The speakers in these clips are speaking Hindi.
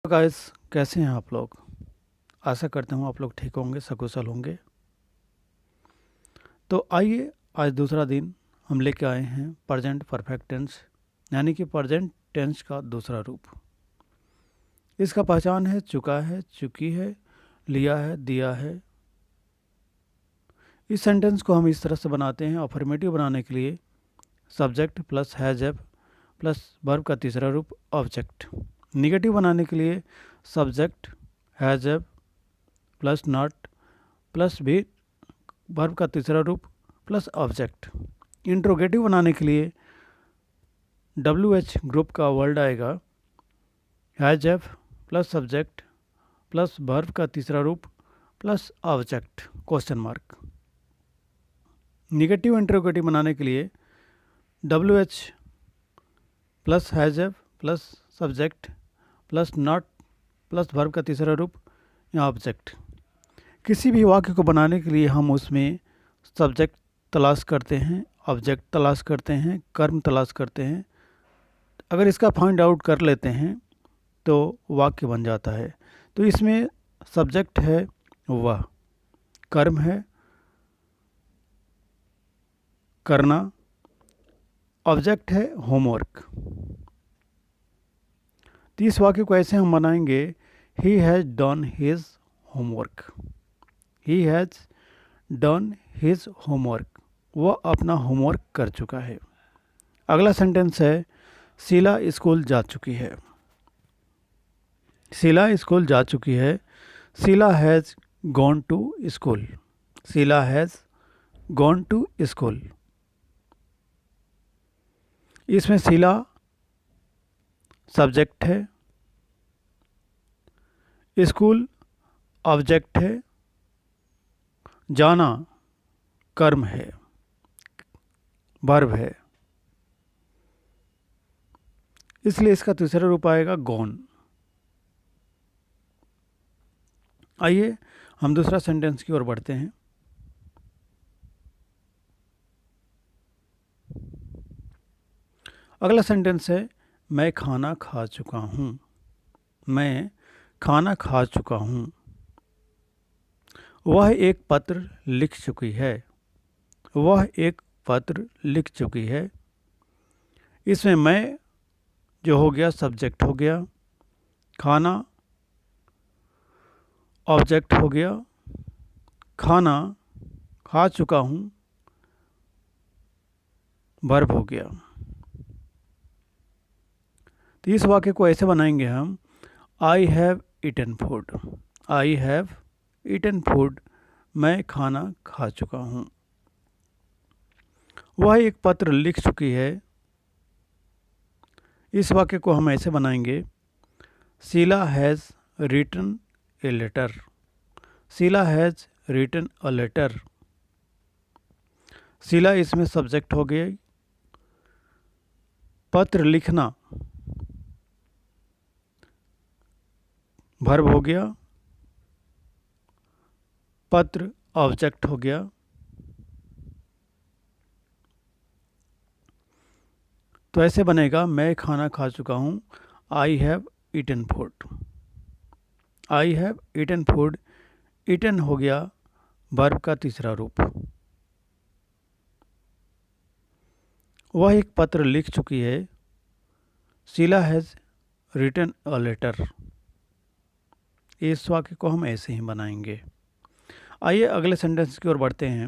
तो गाइस, कैसे हैं आप लोग। आशा करता हूँ आप लोग ठीक होंगे, सकुशल होंगे। तो आइए, आज दूसरा दिन हम लेके आए हैं प्रेजेंट परफेक्ट टेंस, यानी कि प्रेजेंट टेंस का दूसरा रूप। इसका पहचान है चुका है, चुकी है, लिया है, दिया है। इस सेंटेंस को हम इस तरह से बनाते हैं। अफर्मेटिव बनाने के लिए subject plus has have plus verb का तीसरा रूप ऑब्जेक्ट। निगेटिव बनाने के लिए subject has have plus not plus भी वर्ब का तीसरा रूप प्लस ऑब्जेक्ट। इंट्रोगेटिव बनाने के लिए WH ग्रुप का वर्ड आएगा has have plus subject plus verb का तीसरा रूप plus object question mark. Negative interrogative बनाने के लिए WH plus has have plus subject plus not plus verb का तीसरा रूप या ऑब्जेक्ट। किसी भी वाक्य को बनाने के लिए हम उसमें सब्जेक्ट तलाश करते हैं, ऑब्जेक्ट तलाश करते हैं, कर्म तलाश करते हैं। अगर इसका फाइंड आउट कर लेते हैं तो वाक्य बन जाता है। तो इसमें सब्जेक्ट है वह, कर्म है करना, ऑब्जेक्ट है होमवर्क। तो इस वाक्य को ऐसे हम बनाएंगे, he has done his homework. He has done his homework, वह अपना होमवर्क कर चुका है। अगला सेंटेंस है शीला स्कूल जा चुकी है। शीला स्कूल जा चुकी है। Sheela has gone to school. Sheela has gone to school. इसमें शीला सब्जेक्ट है, स्कूल ऑब्जेक्ट है, जाना कर्म है, वर्ब है, इसलिए इसका तीसरा रूप आएगा गॉन। आइए हम दूसरा सेंटेंस की ओर बढ़ते हैं। अगला सेंटेंस है मैं खाना खा चुका हूँ। मैं खाना खा चुका हूँ। वह एक पत्र लिख चुकी है। वह एक पत्र लिख चुकी है। इसमें मैं जो हो गया सब्जेक्ट हो गया, खाना ऑब्जेक्ट हो गया, खाना खा चुका हूँ वर्ब हो गया। तो इस वाक्य को ऐसे बनाएंगे हम, I have eaten food. I have eaten food, मैं खाना खा चुका हूँ। वह एक पत्र लिख चुकी है। इस वाक्य को हम ऐसे बनाएंगे, Sheela has written a letter. Sheela has written a letter. Sheela इसमें सब्जेक्ट हो गया, पत्र लिखना वर्ब हो गया, पत्र ऑब्जेक्ट हो गया। तो ऐसे बनेगा, मैं खाना खा चुका हूँ, I have eaten food. I have eaten food, eaten हो गया वर्ब का तीसरा रूप। वह एक पत्र लिख चुकी है। Sheela has written a letter. इस वाक्य को हम ऐसे ही बनाएंगे। आइए अगले सेंटेंस की ओर बढ़ते हैं।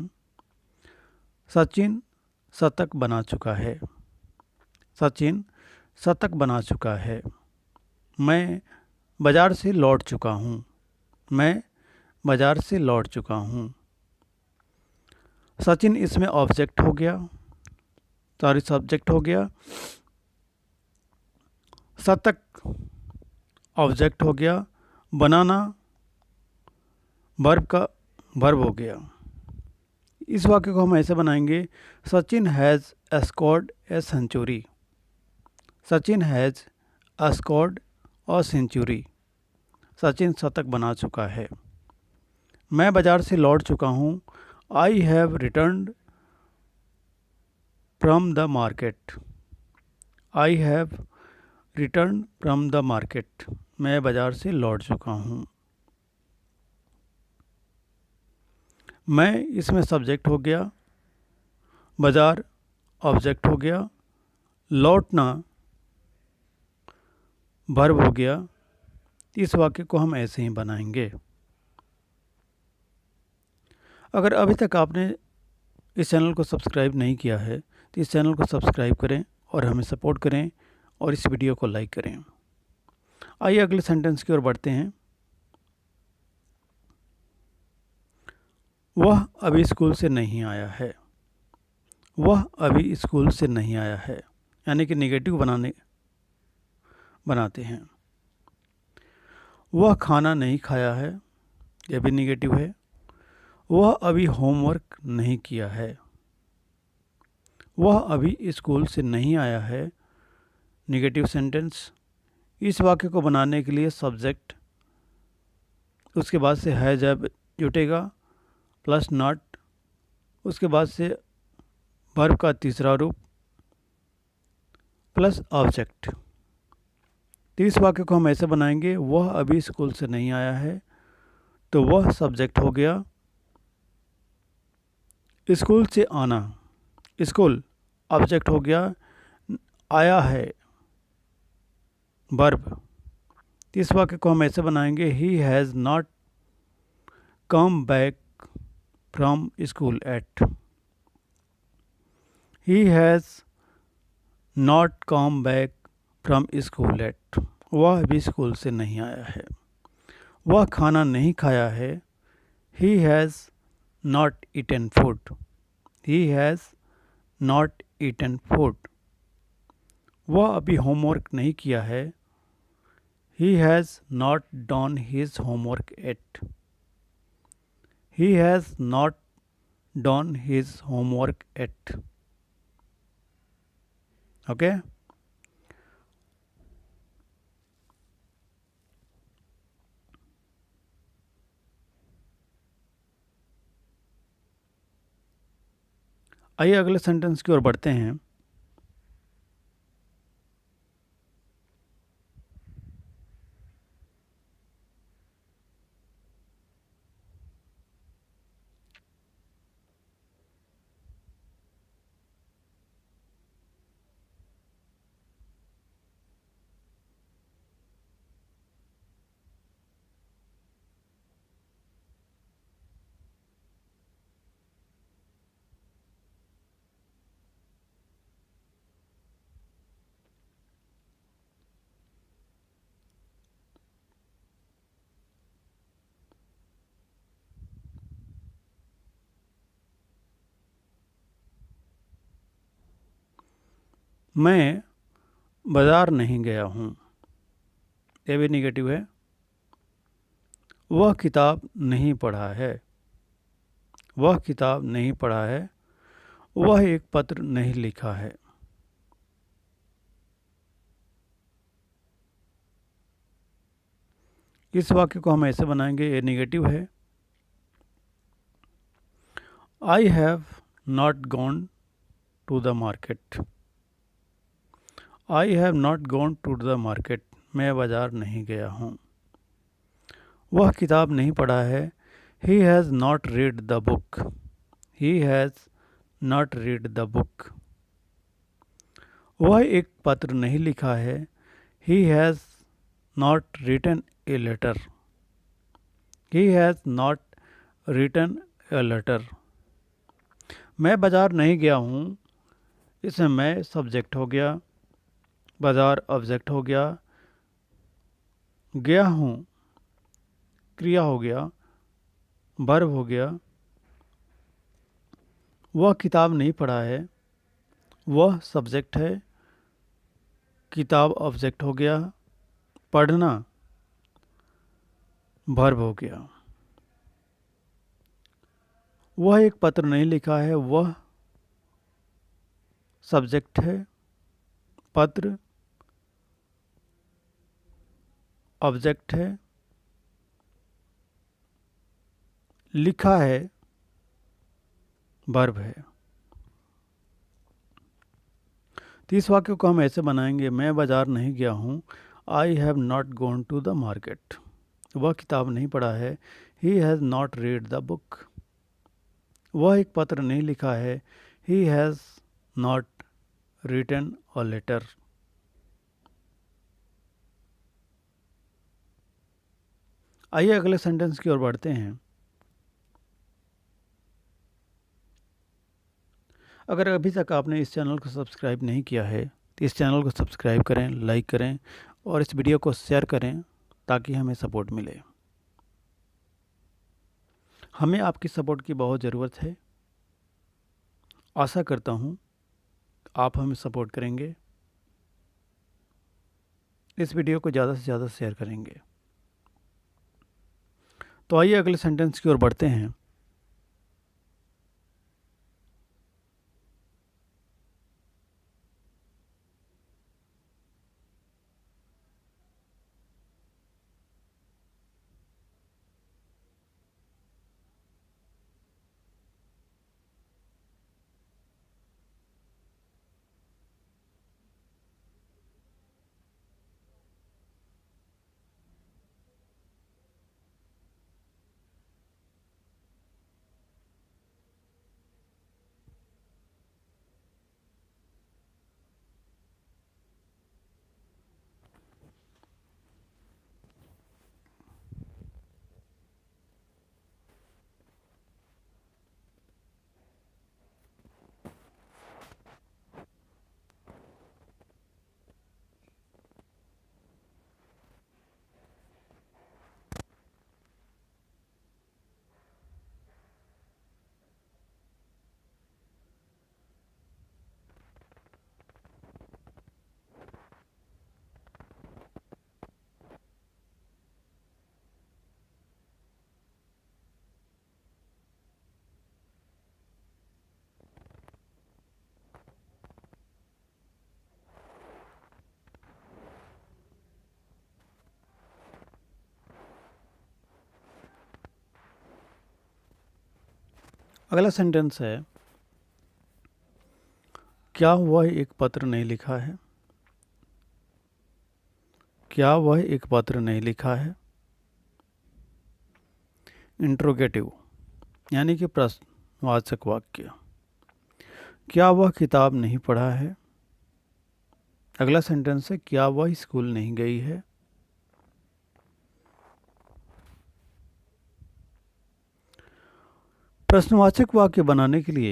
सचिन शतक बना चुका है। सचिन शतक बना चुका है। मैं बाजार से लौट चुका हूँ। मैं बाजार से लौट चुका हूँ। सचिन इसमें ऑब्जेक्ट हो गया, सॉरी सब्जेक्ट हो गया, शतक ऑब्जेक्ट हो गया, बनाना वर्ब हो गया। इस वाक्य को हम ऐसे बनाएंगे, Sachin has scored a century. Sachin has scored a century, Sachin शतक बना चुका है। मैं बाजार से लौट चुका हूँ। I have returned from the market. I have return from the market, मैं बाजार से लौट चुका हूँ। मैं इसमें सब्जेक्ट हो गया, बाजार ऑब्जेक्ट हो गया, लौटना वर्ब हो गया। इस वाक्य को हम ऐसे ही बनाएंगे। अगर अभी तक आपने इस चैनल को सब्सक्राइब नहीं किया है तो इस चैनल को सब्सक्राइब करें और हमें सपोर्ट करें और इस वीडियो को लाइक करें। आइए अगले सेंटेंस की ओर बढ़ते हैं। वह अभी स्कूल से नहीं आया है। वह अभी स्कूल से नहीं आया है, यानी कि नेगेटिव बनाते हैं। वह खाना नहीं खाया है, यह भी नेगेटिव है। वह अभी होमवर्क नहीं किया है। वह अभी स्कूल से नहीं आया है, नेगेटिव सेंटेंस। इस वाक्य को बनाने के लिए सब्जेक्ट, उसके बाद से है जब जुटेगा प्लस नॉट, उसके बाद से वर्ब का तीसरा रूप प्लस ऑब्जेक्ट। तो इस वाक्य को हम ऐसे बनाएंगे, वह अभी स्कूल से नहीं आया है, तो वह सब्जेक्ट हो गया, स्कूल से आना, स्कूल ऑब्जेक्ट हो गया, आया है वर्ब। इस वाक्य को हम ऐसे बनाएंगे, ही has not come back from school eight. He has not come back from school eight. वह भी स्कूल से नहीं आया है। वह खाना नहीं खाया है, he has not eaten food. He has not eaten food. वह अभी होमवर्क नहीं किया है, he has not done his homework yet. He has not done his homework yet. Okay, आइए अगले सेंटेंस की ओर बढ़ते हैं। मैं बाजार नहीं गया हूँ, यह भी नेगेटिव है। वह किताब नहीं पढ़ा है। वह किताब नहीं पढ़ा है। वह एक पत्र नहीं लिखा है। इस वाक्य को हम ऐसे बनाएंगे, ये नेगेटिव है। I have not gone to the market. I have not gone to the market. मैं बाजार नहीं गया हूँ। वह किताब नहीं पढ़ा है। He has not read the book. He has not read the book. वह एक पत्र नहीं लिखा है। He has not written a letter. He has not written a letter. मैं बाजार नहीं गया हूँ, इसमें मैं सब्जेक्ट हो गया, बाजार ऑब्जेक्ट हो गया, गया हूँ क्रिया हो गया, वर्ब हो गया। वह किताब नहीं पढ़ा है, वह सब्जेक्ट है, किताब ऑब्जेक्ट हो गया, पढ़ना वर्ब हो गया। वह एक पत्र नहीं लिखा है, वह सब्जेक्ट है, पत्र ऑब्जेक्ट है, लिखा है वर्ब है। तो इस वाक्य को हम ऐसे बनाएंगे, मैं बाजार नहीं गया हूँ, I have not gone to the market, वह किताब नहीं पढ़ा है। He has not read the book, वह एक पत्र नहीं लिखा है। He has not written a letter. आइए अगले सेंटेंस की ओर बढ़ते हैं। अगर अभी तक आपने इस चैनल को सब्सक्राइब नहीं किया है तो इस चैनल को सब्सक्राइब करें, लाइक करें और इस वीडियो को शेयर करें ताकि हमें सपोर्ट मिले। हमें आपकी सपोर्ट की बहुत ज़रूरत है। आशा करता हूँ आप हमें सपोर्ट करेंगे, इस वीडियो को ज़्यादा से ज़्यादा शेयर करेंगे। तो आइए अगले सेंटेंस की ओर बढ़ते हैं। अगला सेंटेंस है, क्या वह एक पत्र नहीं लिखा है। क्या वह एक पत्र नहीं लिखा है। इंट्रोगेटिव यानी कि प्रश्नवाचक वाक्य। क्या वह किताब नहीं पढ़ा है। अगला सेंटेंस है, क्या वह स्कूल नहीं गई है। प्रश्नवाचक वाक्य बनाने के लिए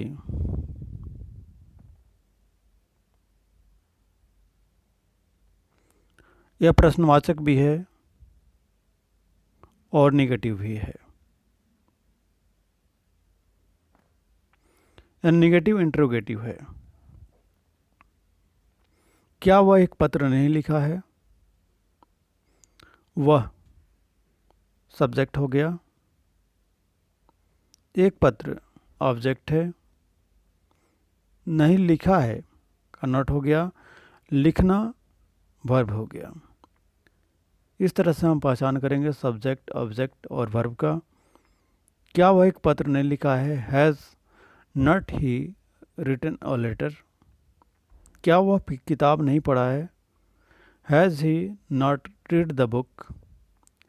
यह प्रश्नवाचक भी है और नेगेटिव भी है। यह नेगेटिव इंट्रोगेटिव है। क्या वह एक पत्र नहीं लिखा है। वह सब्जेक्ट हो गया, एक पत्र ऑब्जेक्ट है, नहीं लिखा है कनॉट हो गया, लिखना वर्ब हो गया। इस तरह से हम पहचान करेंगे सब्जेक्ट, ऑब्जेक्ट और वर्ब का। क्या वह एक पत्र नहीं लिखा है। Has not he written a letter. क्या वह किताब नहीं पढ़ा है। Has he not read the book.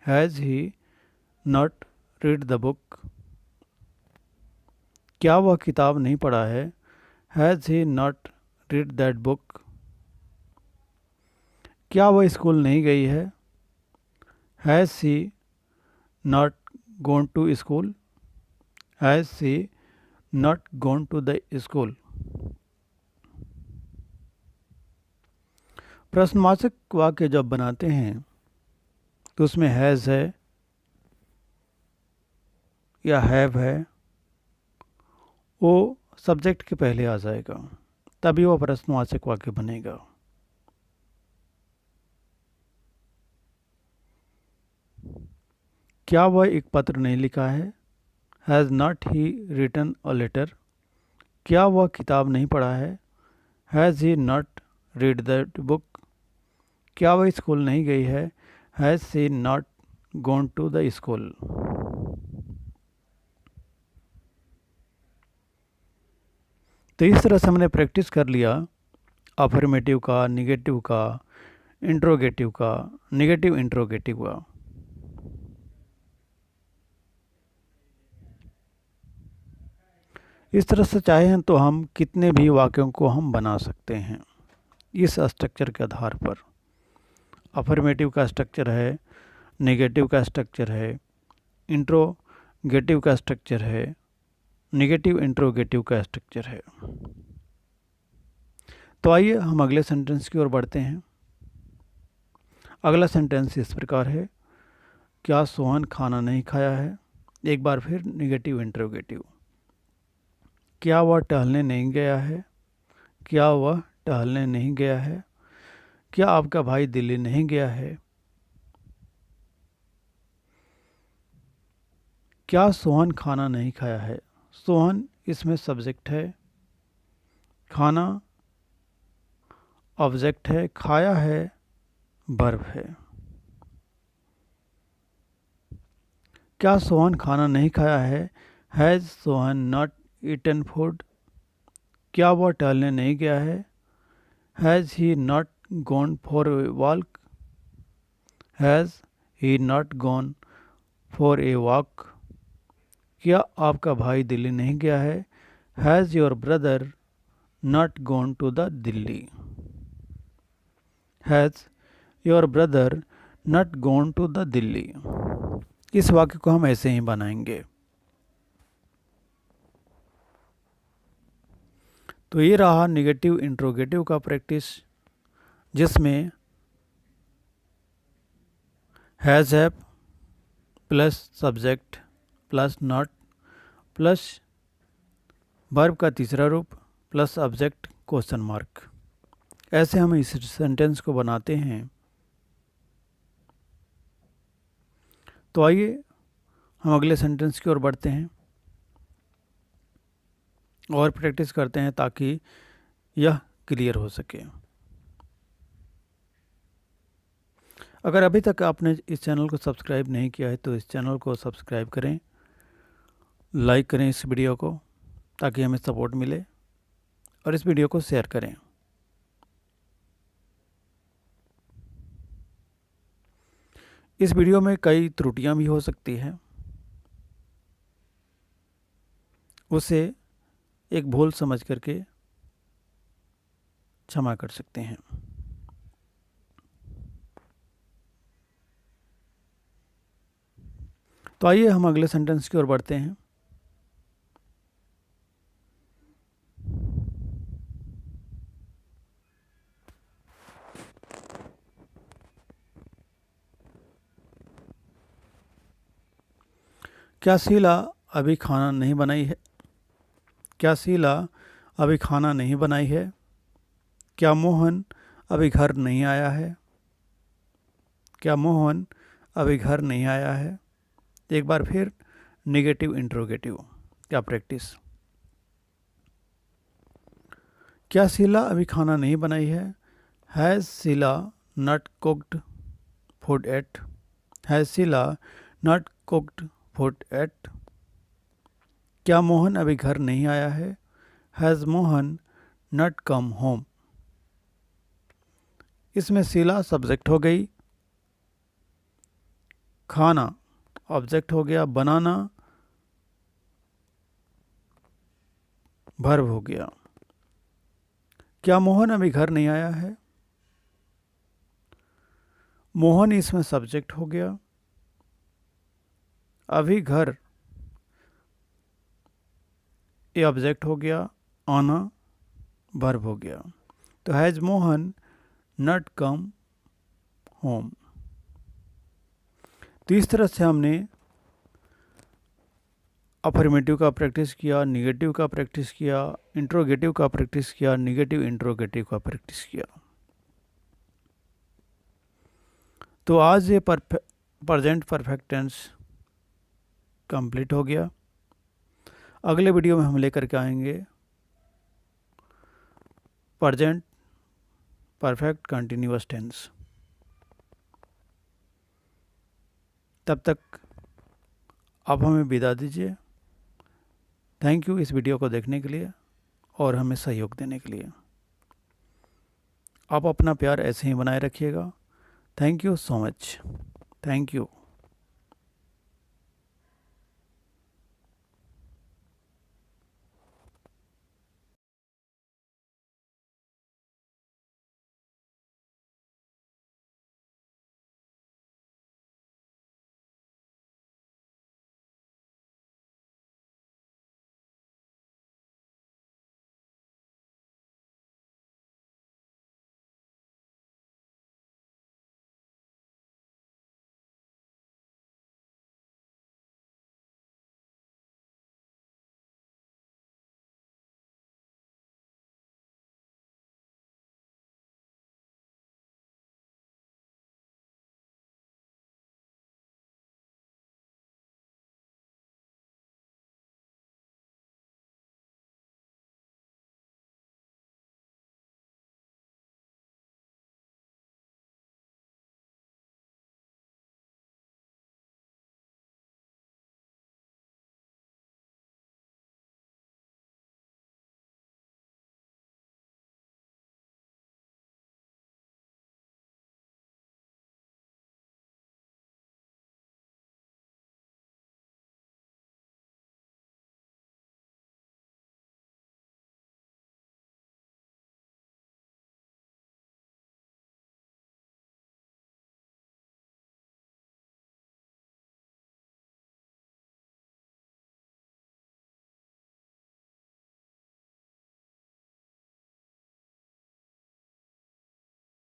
Has he not read the book. क्या वह किताब नहीं पढ़ा है। Has he not read that book. क्या वह स्कूल नहीं गई है। Has she not gone to school. Has she not gone to the school. प्रश्नवाचक वाक्य जब बनाते हैं तो उसमें हैज़ है या हैव है, वो सब्जेक्ट के पहले आ जाएगा, तभी वो प्रश्नवाचक वाक्य बनेगा। क्या वह एक पत्र नहीं लिखा है। Has not he written a letter. क्या वह किताब नहीं पढ़ा है। Has he not read that book. क्या वह स्कूल नहीं गई है। Has she not gone to the school. तो इस तरह से हमने प्रैक्टिस कर लिया अफर्मेटिव का, निगेटिव का, इंट्रोगेटिव का, निगेटिव इंट्रोगेटिव का। इस तरह से चाहें तो हम कितने भी वाक्यों को हम बना सकते हैं इस स्ट्रक्चर के आधार पर। अफर्मेटिव का स्ट्रक्चर है, नेगेटिव का स्ट्रक्चर है, इंट्रोगेटिव का स्ट्रक्चर है, नेगेटिव इंट्रोगेटिव का स्ट्रक्चर है। तो आइए हम अगले सेंटेंस की ओर बढ़ते हैं। अगला सेंटेंस इस प्रकार है, क्या सोहन खाना नहीं खाया है? एक बार फिर नेगेटिव इंट्रोगेटिव। क्या वह टहलने नहीं गया है? क्या वह टहलने नहीं गया है? क्या आपका भाई दिल्ली नहीं गया है? क्या सोहन खाना नहीं खाया है? सोहन इसमें सब्जेक्ट है, खाना ऑब्जेक्ट है, खाया है वर्ब है। क्या सोहन खाना नहीं खाया है? Has Sohan not eaten food? क्या वह टहलने नहीं गया है? Has he not gone for a walk? Has he not gone for a walk? क्या आपका भाई दिल्ली नहीं गया है? Has your brother not gone to the Delhi? Has your brother not gone to the Delhi? इस वाक्य को हम ऐसे ही बनाएंगे। तो ये रहा निगेटिव इंट्रोगेटिव का प्रैक्टिस, जिसमें has have plus subject plus not plus verb का तीसरा रूप प्लस ऑब्जेक्ट क्वेश्चन मार्क, ऐसे हम इस सेंटेंस को बनाते हैं। तो आइए हम अगले सेंटेंस की ओर बढ़ते हैं और प्रैक्टिस करते हैं ताकि यह क्लियर हो सके। अगर अभी तक आपने इस चैनल को सब्सक्राइब नहीं किया है तो इस चैनल को सब्सक्राइब करें, लाइक करें इस वीडियो को ताकि हमें सपोर्ट मिले, और इस वीडियो को शेयर करें। इस वीडियो में कई त्रुटियां भी हो सकती हैं, उसे एक भूल समझ करके क्षमा कर सकते हैं। तो आइए हम अगले सेंटेंस की ओर बढ़ते हैं। क्या शीला अभी खाना नहीं बनाई है? क्या शीला अभी खाना नहीं बनाई है? क्या मोहन अभी घर नहीं आया है? क्या मोहन अभी घर नहीं आया है? एक बार फिर नेगेटिव इंट्रोगेटिव का प्रैक्टिस। क्या शीला अभी खाना नहीं बनाई है? Has Sheela not cooked food yet? Has Sheela not cooked food yet? क्या मोहन अभी घर नहीं आया है? Has Mohan not come home? इसमें शीला सब्जेक्ट हो गई, खाना ऑब्जेक्ट हो गया, बनाना वर्ब हो गया। क्या मोहन अभी घर नहीं आया है? मोहन इसमें सब्जेक्ट हो गया, अभी घर ये ऑब्जेक्ट हो गया, आना वर्ब हो गया। तो has Mohan not come home? तो इस तरह से हमने अफर्मेटिव का प्रैक्टिस किया, निगेटिव का प्रैक्टिस किया, इंट्रोगेटिव का प्रैक्टिस किया, निगेटिव इंट्रोगेटिव का प्रैक्टिस किया। तो आज ये प्रेजेंट परफेक्ट टेंस कंप्लीट हो गया। अगले वीडियो में हम लेकर के आएंगे प्रेजेंट परफेक्ट कंटिन्यूअस टेंस। तब तक आप हमें विदा दीजिए। थैंक यू इस वीडियो को देखने के लिए और हमें सहयोग देने के लिए। आप अपना प्यार ऐसे ही बनाए रखिएगा। Thank you so much. Thank you.